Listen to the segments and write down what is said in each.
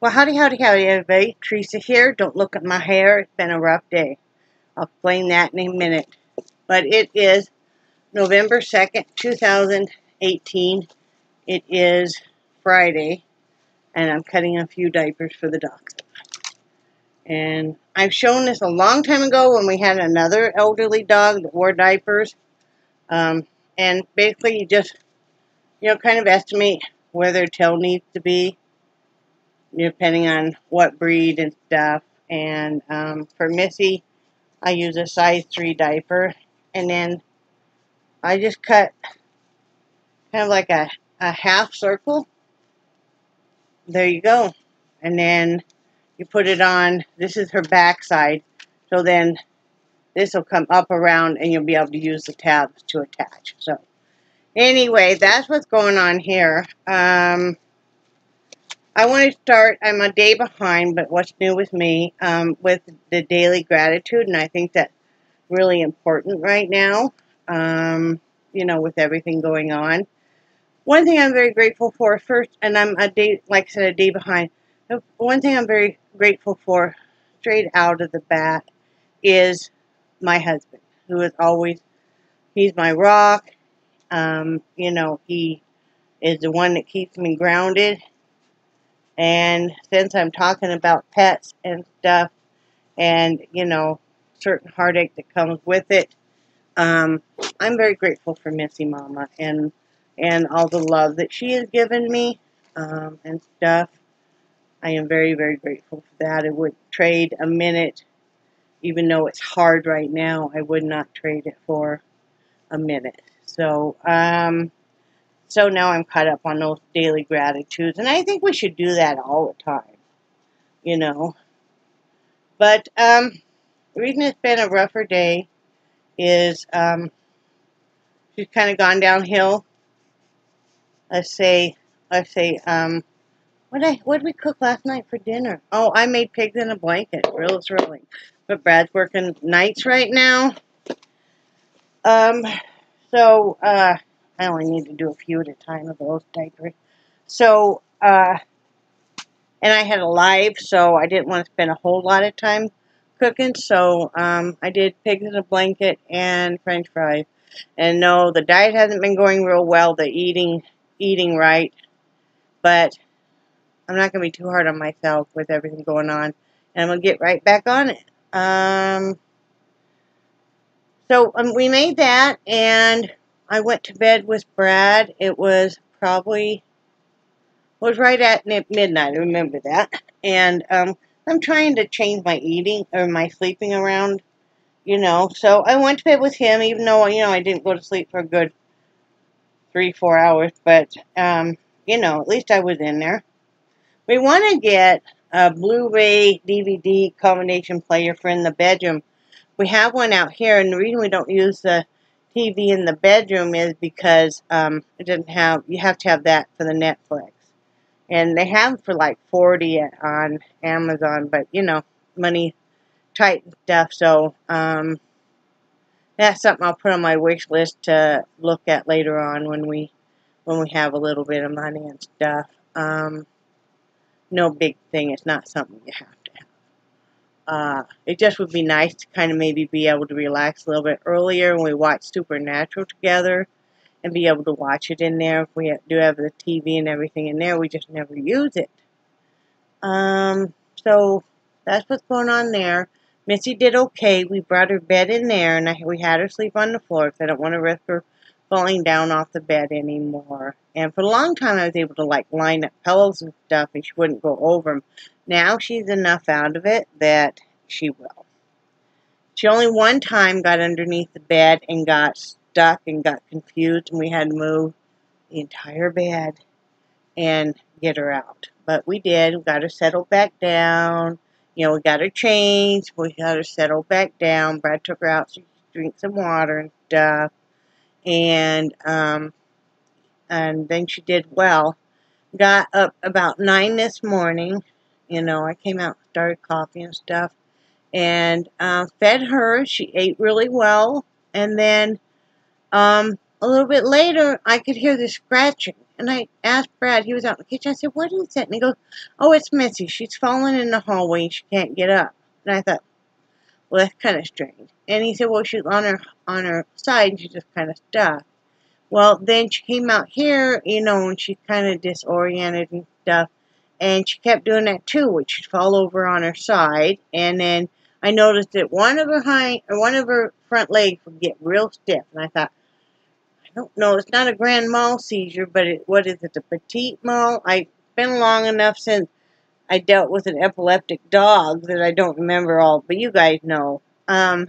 Well, howdy, howdy, howdy, everybody. Teresa here. Don't look at my hair. It's been a rough day. I'll explain that in a minute. But it is November 2nd, 2018. It is Friday, and I'm cutting a few diapers for the dogs. And I've shown this a long time ago when we had another elderly dog that wore diapers. And basically, you just, kind of estimate where their tail needs to be, depending on what breed and stuff. And for Missy, I use a size 3 diaper, and then I just cut kind of like a half circle. There you go. And then you put it on. This is her back side, so then this will come up around and you'll be able to use the tabs to attach. So anyway, that's what's going on here. I want to start, I'm a day behind, but what's new with me, with the daily gratitude, and I think that's really important right now, with everything going on. One thing I'm very grateful for first, and I'm a day, like I said, a day behind. One thing I'm very grateful for, straight out of the bat, is my husband, who is always, he's my rock. He is the one that keeps me grounded. And since I'm talking about pets and stuff, and, certain heartache that comes with it, I'm very grateful for Missy Mama and all the love that she has given me, and stuff. I am very, very grateful for that. I would trade a minute, even though it's hard right now, I would not trade it for a minute. So, so now I'm caught up on those daily gratitudes, and I think we should do that all the time, But the reason it's been a rougher day is she's kind of gone downhill. Let's say, what did we cook last night for dinner? Oh, I made pigs in a blanket. Real thrilling. But Brad's working nights right now. So I only need to do a few at a time of those diapers. So, and I had a live, so I didn't want to spend a whole lot of time cooking. So, I did pigs in a blanket and French fries. And no, the diet hasn't been going real well. The eating right. But I'm not going to be too hard on myself with everything going on. And I'm going to get right back on it. So we made that, and I went to bed with Brad. It was right at midnight. I remember that. And I'm trying to change my eating or my sleeping around, So I went to bed with him, even though, I didn't go to sleep for a good 3-4 hours. But, at least I was in there. We want to get a Blu-ray DVD combination player for in the bedroom. We have one out here, and the reason we don't use the TV in the bedroom is because it doesn't have, you have to have that for the Netflix. And they have for like $40 on Amazon, but, money tight and stuff. So that's something I'll put on my wish list to look at later on when we have a little bit of money and stuff. No big thing. It's not something you have to have. It just would be nice to kind of maybe be able to relax a little bit earlier when we watch Supernatural together and be able to watch it in there. If we do have the TV and everything in there, we just never use it. So that's what's going on there. Missy did okay. We brought her bed in there, and we had her sleep on the floor because I don't want to risk her falling down off the bed anymore. And for a long time, I was able to line up pillows and stuff, and she wouldn't go over them. Now she's enough out of it that she will. She only one time got underneath the bed and got stuck and got confused, and we had to move the entire bed and get her out. But we did. We got her settled back down. We got her changed. We got her settled back down. Brad took her out so she could drink some water and stuff. And then she did well. Got up about 9 this morning. I came out and started coffee and stuff. And fed her. She ate really well. And then a little bit later, I could hear the scratching. And I asked Brad, he was out in the kitchen, I said, what is that? And he goes, oh, it's Missy. She's fallen in the hallway and she can't get up. And I thought, well, that's kind of strange. And he said, well, she's on her side and she's just kind of stuck. Well, then she came out here, you know, and she's kind of disoriented and stuff. And she kept doing that too, which she'd fall over on her side. And then I noticed that one of her front legs would get real stiff. And I thought, I don't know, it's not a grand mal seizure, but what is it, a petite mal? I've been long enough since I dealt with an epileptic dog that I don't remember all, but you guys know. I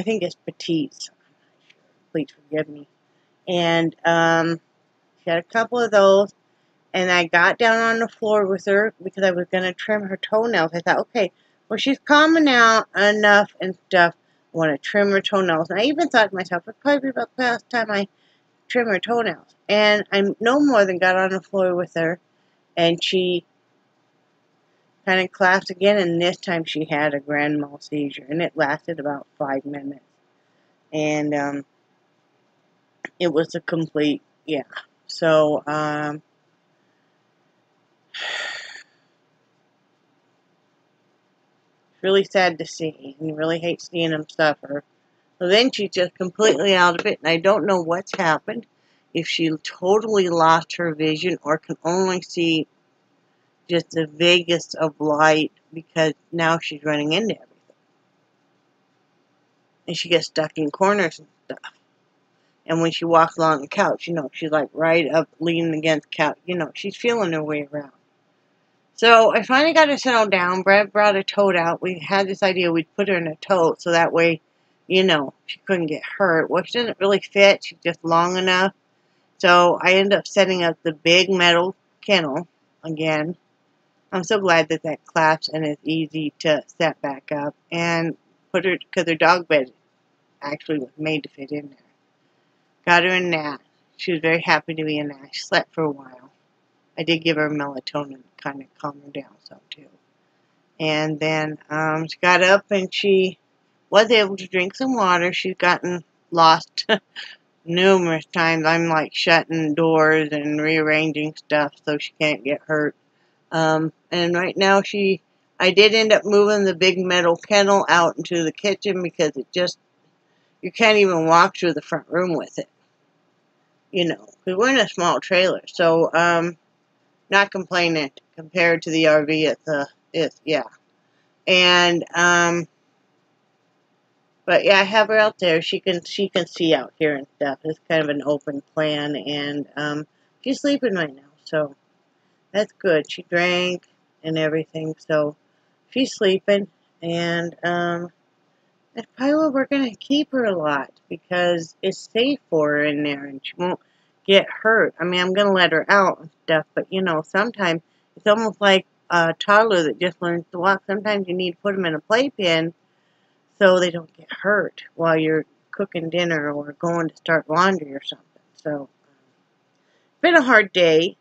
think it's petite. Please forgive me. And she had a couple of those, and I got down on the floor with her because I was going to trim her toenails. I thought, okay, well, she's calming out enough and stuff. I want to trim her toenails. And I even thought to myself, it'd probably be about the last time I trim her toenails. And I no more than got on the floor with her, and she kind of collapsed again, and this time she had a grand mal seizure, and it lasted about 5 minutes. And it was a complete, yeah. So, really sad to see, and really hate seeing them suffer. So then she's just completely out of it, and I don't know what's happened, if she totally lost her vision or can only see just the vaguest of light, because now she's running into everything. And she gets stuck in corners and stuff. And when she walks along the couch, you know, she's like right up, leaning against the couch. You know, she's feeling her way around. So I finally got her settled down. Brad brought a tote out. We had this idea we'd put her in a tote so that way, you know, she couldn't get hurt. Well, she doesn't really fit. She's just long enough. So I ended up setting up the big metal kennel again. I'm so glad that that collapsed and it's easy to set back up. And put her, because her dog bed actually was made to fit in there. Got her in that. She was very happy to be in that. She slept for a while. I did give her melatonin to kind of calm her down some too. And then she got up and she was able to drink some water. She's gotten lost numerous times. I'm like shutting doors and rearranging stuff so she can't get hurt. And right now I did end up moving the big metal kennel out into the kitchen because it just, you can't even walk through the front room with it. You know, because we're in a small trailer. So, not complaining compared to the RV. Yeah. And, but yeah, I have her out there. She can see out here and stuff. It's kind of an open plan, and, she's sleeping right now, so that's good. She drank and everything, so she's sleeping, and, that's probably where we're going to keep her a lot, because it's safe for her in there, and she won't get hurt. I mean, I'm going to let her out and stuff, but, you know, sometimes it's almost like a toddler that just learns to walk. Sometimes you need to put them in a playpen so they don't get hurt while you're cooking dinner or going to start laundry or something. So, it's been a hard day.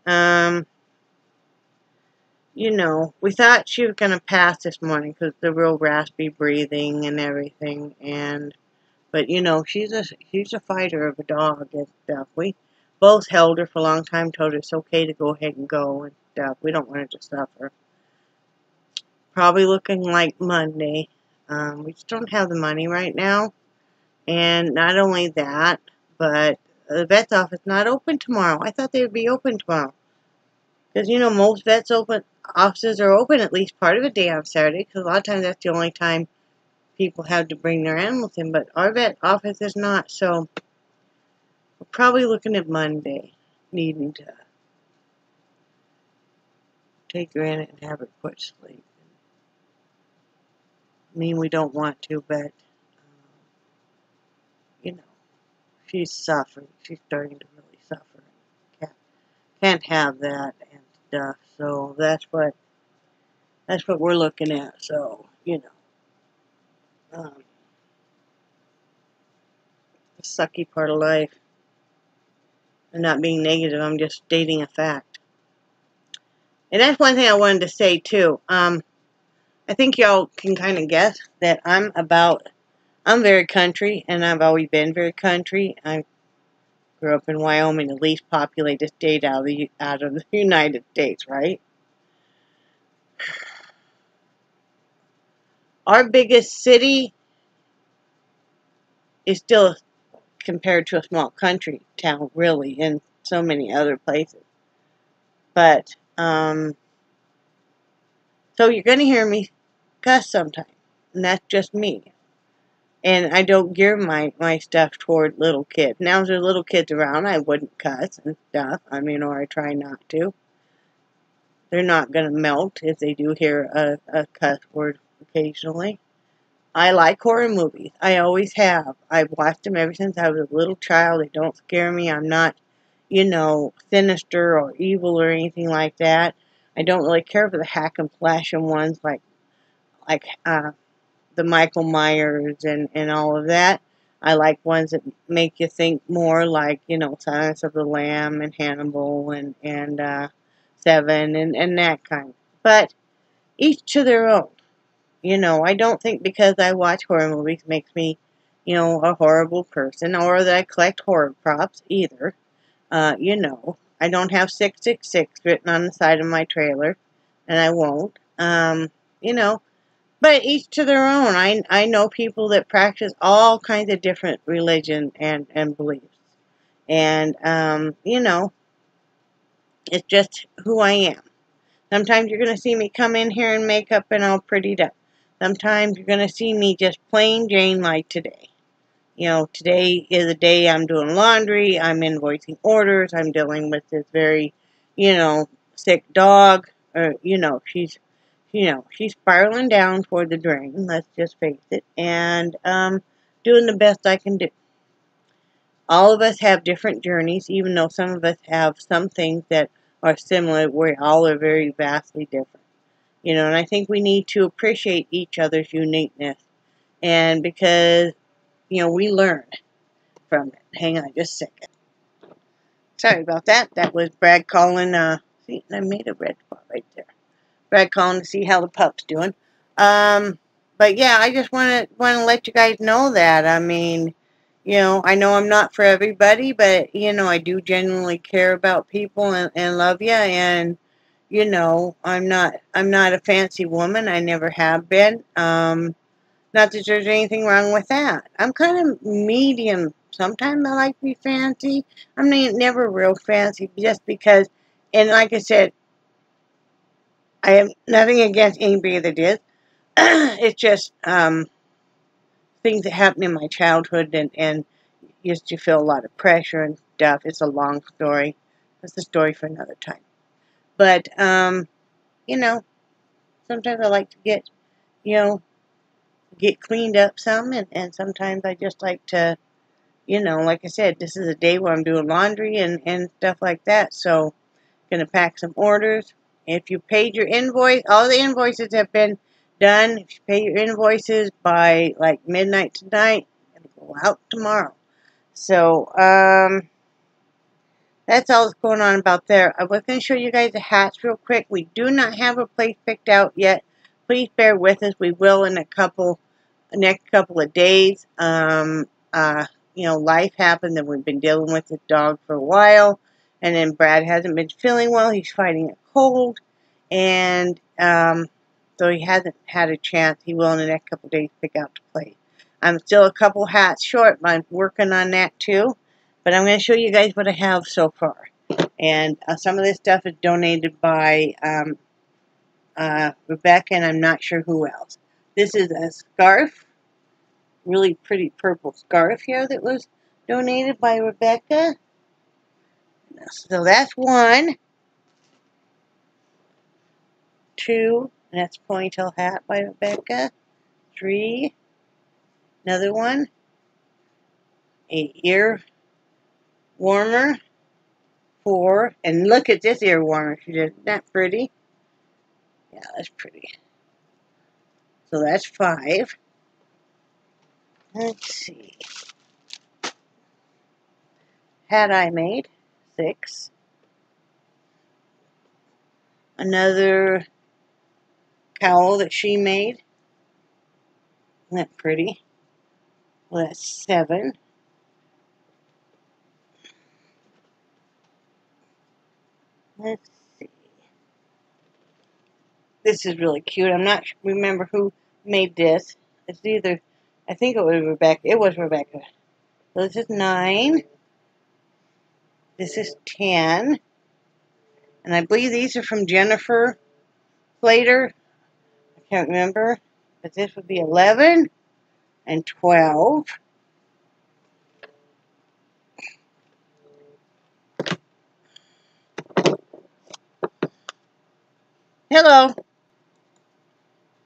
You know, we thought she was going to pass this morning because the real raspy breathing and everything, but you know, she's a fighter of a dog and stuff. We both held her for a long time, told her it's okay to go ahead and go and stuff. We don't want her to suffer. Probably looking like Monday. We just don't have the money right now, and not only that, but the vet's office is not open tomorrow. I thought they would be open tomorrow. Because, you know, most vets offices are open at least part of the day on Saturday, because a lot of times that's the only time people have to bring their animals in, but our vet office is not, so we're probably looking at Monday, needing to take her in and have her put to sleep. I mean, we don't want to, but, you know, she's suffering. She's starting to really suffer. Can't have that and stuff, so that's what we're looking at, so, you know. The sucky part of life. I'm not being negative, I'm just stating a fact. And that's one thing I wanted to say, too. I think y'all can kind of guess that I'm very country, and I've always been very country. I grew up in Wyoming, the least populated state out of the United States, right? Our biggest city is still compared to a small country town, really, in so many other places. But, so you're going to hear me cuss sometimes, and that's just me. And I don't gear my stuff toward little kids. Now, if there's little kids around, I wouldn't cuss and stuff. I mean, or I try not to. They're not going to melt if they do hear a cuss word occasionally. I like horror movies. I always have. I've watched them ever since I was a little child. They don't scare me. I'm not, sinister or evil or anything like that. I don't really care for the hack and slash ones like the Michael Myers and all of that. I like ones that make you think more, like, Silence of the Lamb and Hannibal and Seven and that kind. But each to their own. I don't think because I watch horror movies makes me, a horrible person, or that I collect horror props either. I don't have 666 written on the side of my trailer, and I won't. But each to their own. I know people that practice all kinds of different religion and beliefs. And, it's just who I am. Sometimes you're going to see me come in here in makeup and all prettied up. Sometimes you're going to see me just plain Jane like today. Today is a day I'm doing laundry, I'm invoicing orders, I'm dealing with this very, sick dog. She's spiraling down toward the drain, let's just face it, and doing the best I can do. All of us have different journeys, even though some of us have some things that are similar, we all are very vastly different. And I think we need to appreciate each other's uniqueness. And because, we learn from it. Hang on just a second. Sorry about that. That was Brad calling, see, I made a red spot right there. Brad calling to see how the pup's doing. But yeah, I just want to let you guys know that. I mean, I know I'm not for everybody, but, I do genuinely care about people and love you. And, I'm not a fancy woman. I never have been. Not that there's anything wrong with that. I'm kind of medium. Sometimes I like to be fancy. I'm never real fancy just because, and like I said, I have nothing against anybody that is. It's just things that happened in my childhood and used to feel a lot of pressure and stuff. It's a long story. It's a story for another time. But, sometimes I like to get cleaned up some, and sometimes I just like to, like I said, this is a day where I'm doing laundry and stuff like that, so I'm going to pack some orders. If you paid your invoice, all the invoices have been done. If you pay your invoices by, like, midnight tonight, it'll go out tomorrow. So, that's all that's going on about there. I was going to show you guys the hats real quick. We do not have a place picked out yet. Please bear with us. We will in next couple of days. Life happened, and we've been dealing with the dog for a while. And then Brad hasn't been feeling well. He's fighting a cold. And so he hasn't had a chance. He will in the next couple of days pick out the place. I'm still a couple hats short, but I'm working on that too. But I'm going to show you guys what I have so far. And some of this stuff is donated by Rebecca, and I'm not sure who else. This is a scarf. Really pretty purple scarf here that was donated by Rebecca. So that's one. Two. And that's a ponytail hat by Rebecca. Three. Another one. A ear warmer. 4. And look at this ear warmer. Isn't that pretty? Yeah, that's pretty. So that's 5. Let's see. Hat I made. 6. Another cowl that she made. Isn't that pretty? Well, that's 7. Let's see. This is really cute. I'm not remember who made this. It's either, I think it was Rebecca. It was Rebecca. So this is 9. This is 10. And I believe these are from Jennifer Slater. I can't remember. But this would be 11 and 12. Hello.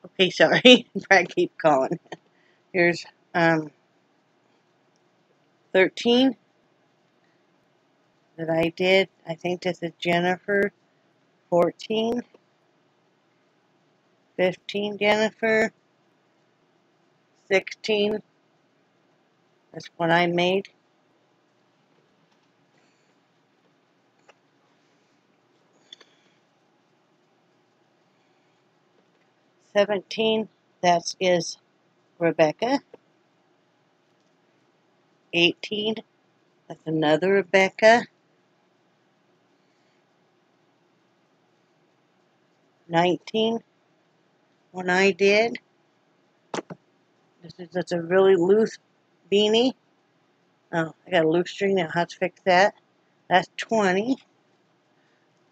Okay, sorry. I keep calling. Here's 13 that I did. I think this is Jennifer. 14. 15 Jennifer. 16. That's what I made. 17. That is Rebecca. 18. That's another Rebecca. 19. One I did. That's a really loose beanie. Oh, I got a loose string now. How to fix that? That's 20.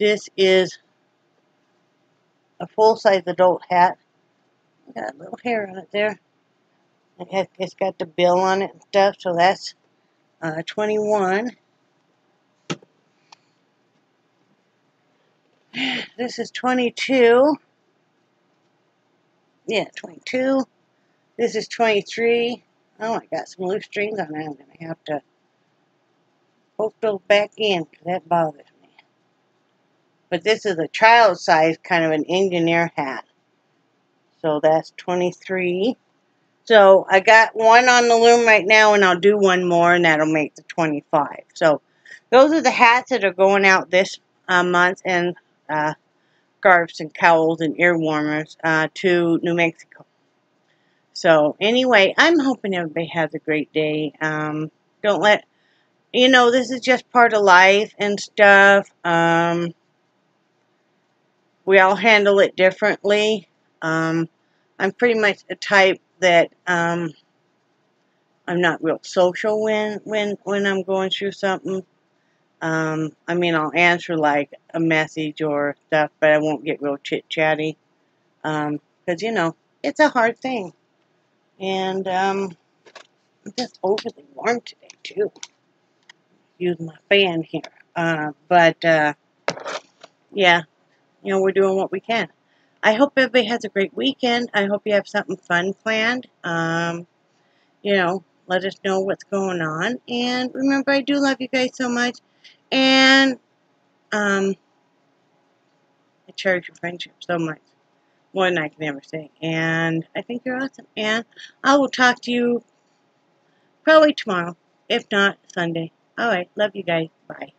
This is a full-size adult hat. Got a little hair on it there. It's got the bill on it and stuff, so that's 21. This is 22. Yeah, 22. This is 23. Oh, I got some loose strings on that. I'm going to have to poke those back in because that bothers me. But this is a child size, kind of an engineer hat. So that's 23. So I got one on the loom right now, and I'll do one more, and that'll make the 25. So those are the hats that are going out this month, and scarves and cowls and ear warmers to New Mexico. So anyway, I'm hoping everybody has a great day. Don't let, this is just part of life and stuff. We all handle it differently. I'm pretty much a type that I'm not real social when I'm going through something. I mean, I'll answer like a message or stuff, but I won't get real chit-chatty. Because, it's a hard thing. And it's just overly warm today, too. Use my fan here. Yeah, we're doing what we can. I hope everybody has a great weekend. I hope you have something fun planned. Let us know what's going on. And remember, I do love you guys so much. And I cherish your friendship so much. More than I can ever say. And I think you're awesome. And I will talk to you probably tomorrow. If not, Sunday. Alright, love you guys. Bye.